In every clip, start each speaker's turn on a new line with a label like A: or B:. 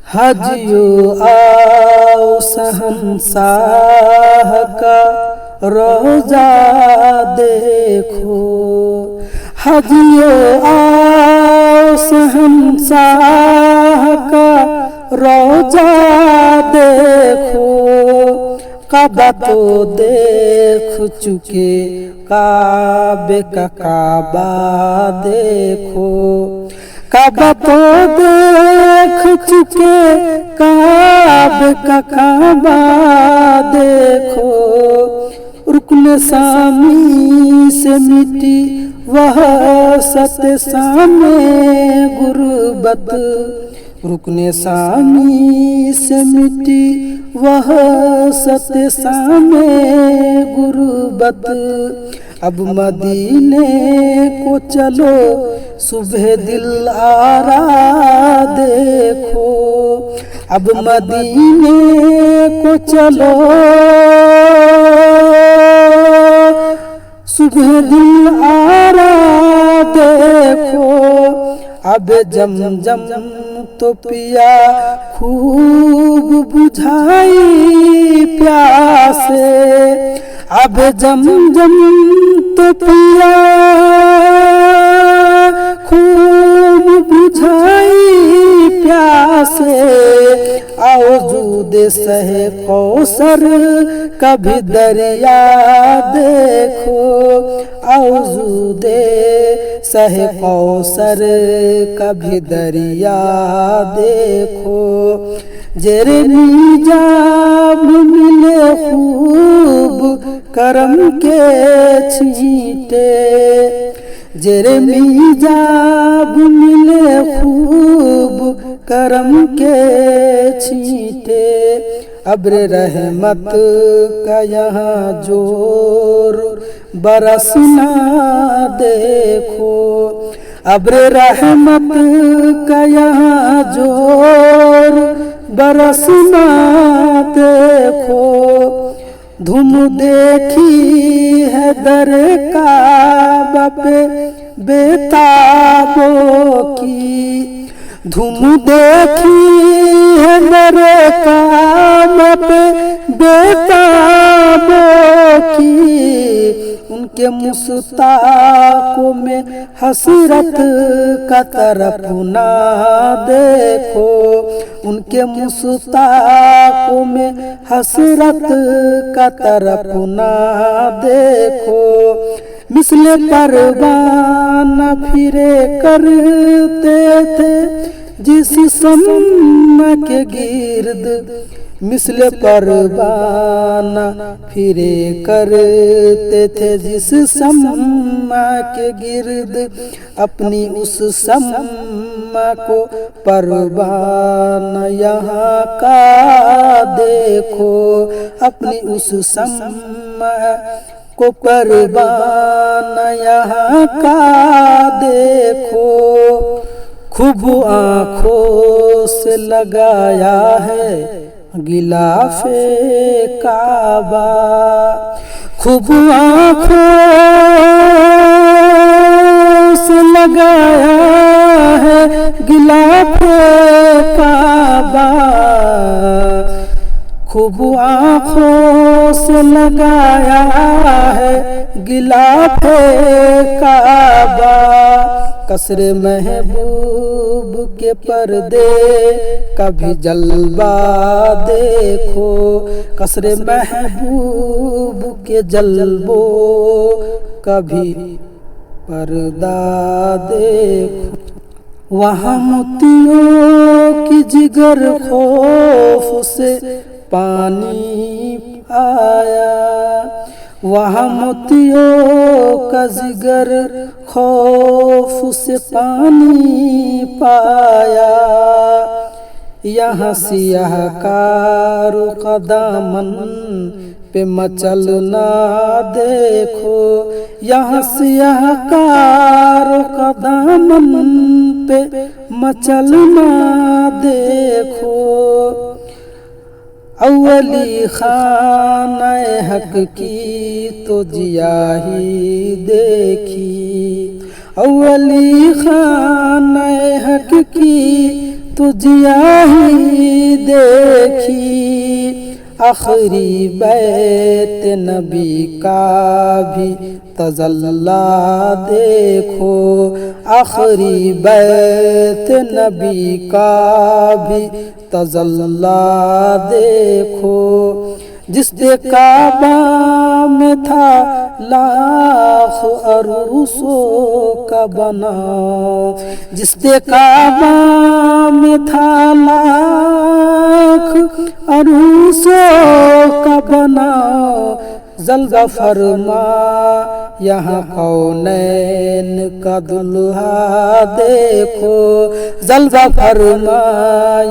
A: हाजियो आओ शहंशाह का रोजा देखो, हाजियो आओ शहंशाह का रोजा देखो। काबा तो देख चुके, काबे का काबा देखो। काबा तो देख चुके, काबे का काबा देखो। रुकन सामी से मिटी वह सत सामे गुरबत, रुकने सामी से मिटी वह सत सामे गुरबत। अब मदीने को चलो सुबह दिल आरा देखो, अब मदीने को चलो सुबह दिल आरा देखो। अब जमजम तो पिया खूब बुझाई प्यासे, अब जमजम तो पिया खूब बुझाई प्यासे। आओ जूदे सहे कौसर कभी दरिया देखो, आओ जूदे सहे कौसर कभी दरिया देखो। जेरे नीजाब मिले खूब करम के छींटे, जेरे मीजाब मिले खूब करम के छींटे। अब्र रहमत का यहाँ जोर बरसना देखो, अब्र रहमत का यहाँ जोर बरसना देखो। धूम देखी है दर काबा पे बेताबों की, धूम देखी है दर काबा पे बेताबों की। उनके मुस्ताकों में हसरत का तरफ ना देखो, उनके मुस्ताकों में हसरत का तरफ ना देखो। मिसले परवाना फिरे करते थे जिस सम्मा के गिर्द, मिसले परवाना फिरे करते थे जिस सम्मा के गिर्द। अपनी उस सम्मा को परवाना यहाँ का देखो, अपनी उस सम्मा को परवाना यहाँ का देखो। खूब आँखों से लगाया है गिलाफे काबा, खूब आँखों से लगाया है गिलाफे काबा, खूब आँखों से लगाया है गिलाफे काबा। कसरे महबूब के पर्दे कभी जलवा देखो, कसरे महबूब के जलवो कभी पर्दा देखो। वहाँ मोतियों की जिगर खौफ से पानी आया, वहाँ मोतियों का जिगर खौफ से पानी पाया। यहाँ सियाह कारो का दामन पे मचलना देखो, यहाँ सियाह कारो का दामन पे मचलना देखो। अव्वली खाना हक की तो जिया ही देखी, अव्वली खाना हक की तो जिया ही देखी, आखिरी बैत नबी का भी तजल्ला देखो, आखिरी बैत नबी का भी तजल्ला देखो। जिसके काबा में था लाख अरूसों का बना, जिसके काबा में था लाख अरूसों का बना, जल्वा फरमा यहाँ कौनैन का दुल्हा देखो, जल्वा फरमा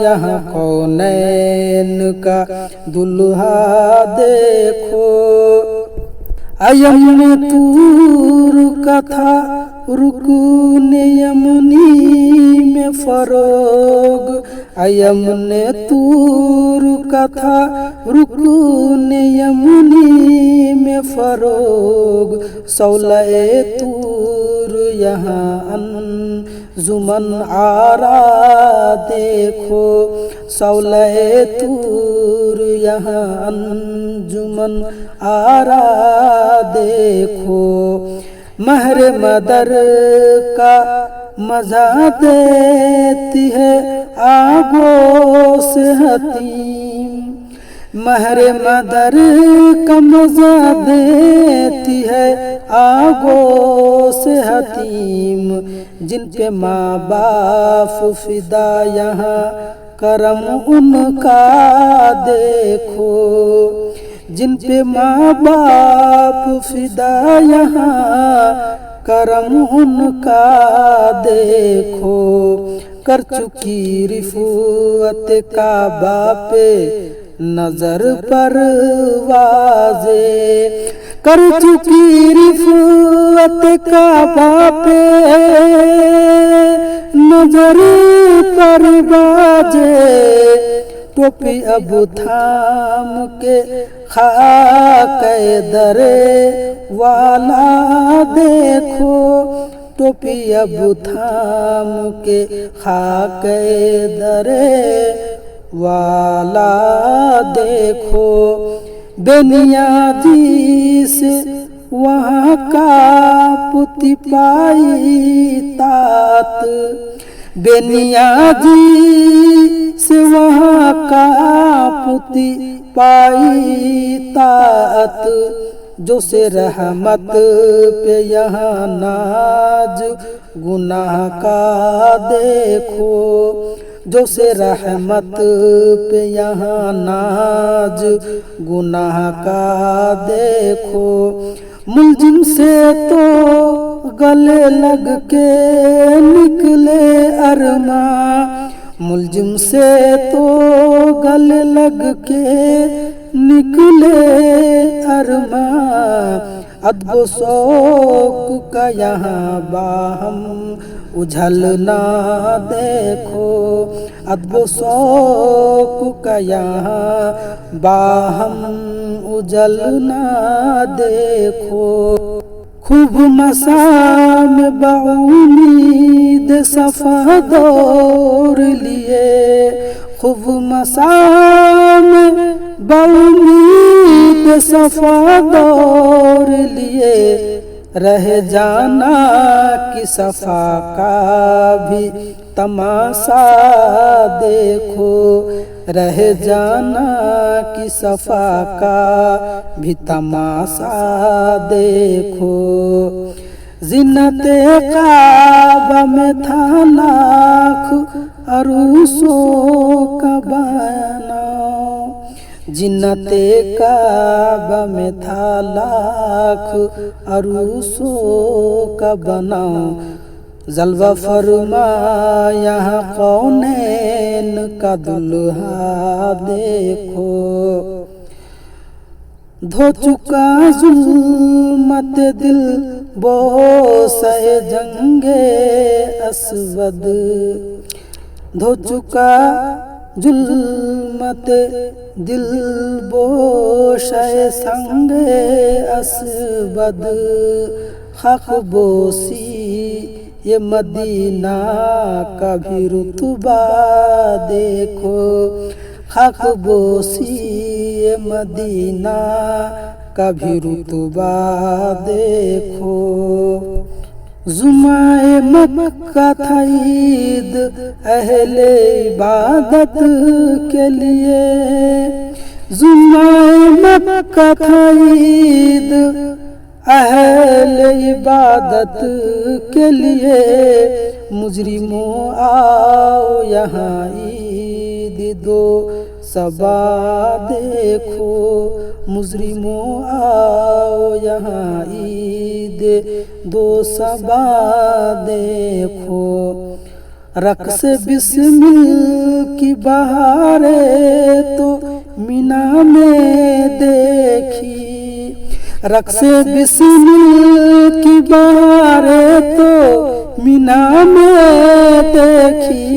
A: यहाँ कौनैन का दुल्हा देखो। अयम तूर का था रुकून यमनी में फरोग, अयम तूर का था रुकून यमनी में फरोग। सौलए तूर यहाँ अंजुमन आरा देखो, सौलए तूर यहाँ अंजुमन आरा देखो। महर मदर का मजा देती है आगों से हतीम, महर मदर का मजा देती है आगों से हतीम। जिन पे माँ बाप फिदा यहाँ करम उनका देखो, जिन पे माँ बाप फिदा यहाँ करम उनका देखो। कर चुकी रिफुअत काबा पे नजर परवाज़े, कर चुकी रिफुअत काबा पे नजर परवाज़े। टोपी अब थाम के खाके दरे वाला देखो, टोपी अब थाम के खाके दरे वाला देखो। बेनियाजी से वहाँ का पुती पाई तात, बेनियाजी से वहाँ का पुती पाई तात। जो से रहमत पे यहाँ नाज गुनाह का देखो, जो से रहमत पे यहाँ नाज गुनाह का देखो। मुलजिम से तो गले लग के निकले अरमा, मुलजिम से तो गले लग के निकले अरमा। अदब शौक का यहाँ बाहम उझलना देखो, अदब शौक का यहाँ बाहम उजलना देखो। खूब मसाम बाउमीद सफ़ा दौर लिए, खूब मसाम बाउमीद सफ़ा दौर लिए। रह जाना कि सफ़ा का भी तमाशा देखो, रह जाना कि सफ़ा का भी तमाशा देखो। ज़ीनते काबा में था लाख अरूसों का बना, जिन्नते काबा में था लाख अरूसों का बना। जलवा फरमा यहाँ कौनैन का दुल्हा देखो। धो चुका जुल्मत दिल बोसे जंगे अस्वद, धो चुका जुल्मत दिल बोशे संगे अस्वद। हक बोसी ये मदीना का भी रुतबा देखो, हक बोसी ये मदीना का भी रुतबा देखो। जुमाए मक्का था ईद अहले इबादत के लिए, जुमाए मक्का था ईद अहले इबादत के लिए। मुजरिमों आओ यहाँ ईद दो सबा देखो, मुजरिमों आओ यहाँ ईद दो सबा देखो। रक्स बिस्मिल की बहारें तो मीना में देखी, रक्स बिस्मिल की बहारें तो मीना में देखी।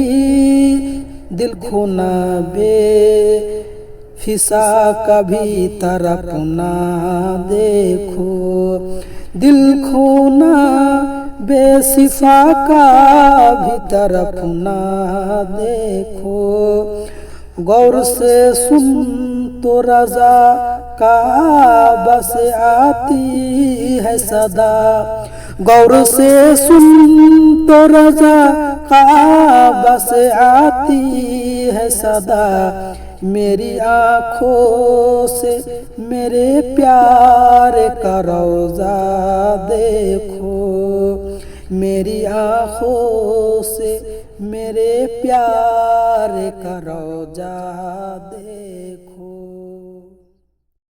A: दिल खोना बेफिसा कभी तरफ ना देखो, दिल खोना बेसिफा का भी तरफ ना देखो। गौर से सुन तो रजा का बस आती है सदा, गौर से सुन तो रजा का बस आती है सदा। मेरी आँखों से मेरे प्यार का रोज़ा देखो, मेरी आँखों से मेरे प्यार का रोज़ा देखो।